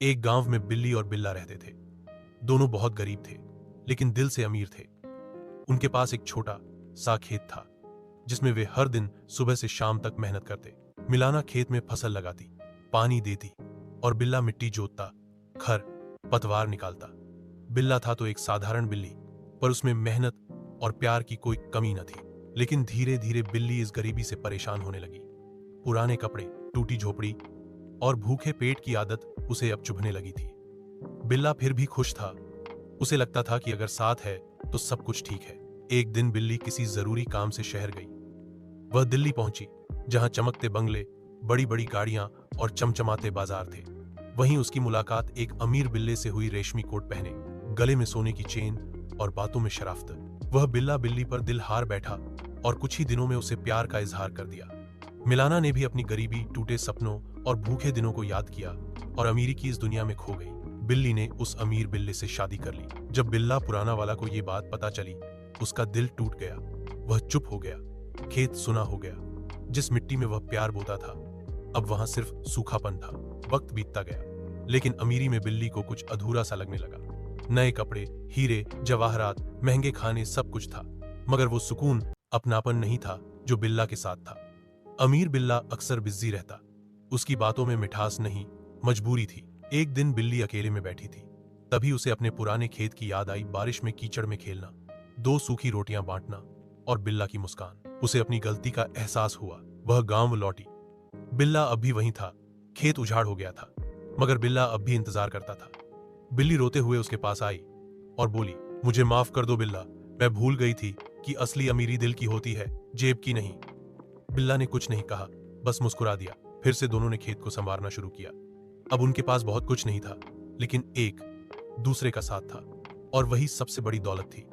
एक गांव में बिल्ली और बिल्ला रहते थे। दोनों बहुत गरीब थे, लेकिन दिल से अमीर थे। उनके पास एक छोटा सा खेत था, जिसमें वे हर दिन सुबह से शाम तक मेहनत करते। मिलाना खेत में फसल लगाती, पानी देती और बिल्ला मिट्टी जोतता, खर पतवार निकालता। बिल्ला था तो एक साधारण बिल्ली, पर उसमें मेहनत और प्यार की कोई कमी न थी। लेकिन धीरे धीरे बिल्ली इस गरीबी से परेशान होने लगी। पुराने कपड़े, टूटी झोपड़ी और भूखे पेट की आदत उसे अब चुभने लगी थी। बिल्ला फिर भी खुश था। उसे लगता था कि अगर साथ है तो सब कुछ ठीक है। एक दिन बिल्ली किसी जरूरी काम से शहर गई। वह दिल्ली पहुंची, जहां चमकते बंगले, बड़ी बड़ी गाड़ियां और चमचमाते बाजार थे। वहीं उसकी मुलाकात एक अमीर बिल्ले से हुई। रेशमी कोट पहने, गले में सोने की चेन और बातों में शराफत। वह बिल्ला बिल्ली पर दिल हार बैठा और कुछ ही दिनों में उसे प्यार का इजहार कर दिया। मिलाना ने भी अपनी गरीबी, टूटे सपनों और भूखे दिनों को याद किया और अमीरी की इस दुनिया में खो गई। बिल्ली ने उस अमीर बिल्ले से शादी कर ली। जब बिल्ला पुराना वाला को ये बात पता चली, उसका दिल टूट गया। वह चुप हो गया। खेत सुना हो गया। जिस मिट्टी में वह प्यार बोता था, अब वहां सिर्फ सूखापन था। वक्त बीतता गया, लेकिन अमीरी में बिल्ली को कुछ अधूरा सा लगने लगा। नए कपड़े, हीरे जवाहरात, महंगे खाने, सब कुछ था, मगर वो सुकून, अपनापन नहीं था जो बिल्ला के साथ था। अमीर बिल्ला अक्सर बिजी रहता। उसकी बातों में मिठास नहीं, मजबूरी थी। एक दिन बिल्ली अकेले में बैठी थी। तभी उसे अपने पुराने खेत की याद आई। बारिश में कीचड़ में खेलना, दो सूखी रोटियां बांटना और बिल्ला की मुस्कान। उसे अपनी गलती का एहसास हुआ। वह गांव लौटी। बिल्ला अब भी वहीं था। खेत उजाड़ हो गया था, मगर बिल्ला अब भी इंतजार करता था। बिल्ली रोते हुए उसके पास आई और बोली, मुझे माफ कर दो बिल्ला, मैं भूल गई थी कि असली अमीरी दिल की होती है, जेब की नहीं। बिल्ला ने कुछ नहीं कहा, बस मुस्कुरा दिया। फिर से दोनों ने खेत को संवारना शुरू किया। अब उनके पास बहुत कुछ नहीं था, लेकिन एक दूसरे का साथ था, और वही सबसे बड़ी दौलत थी।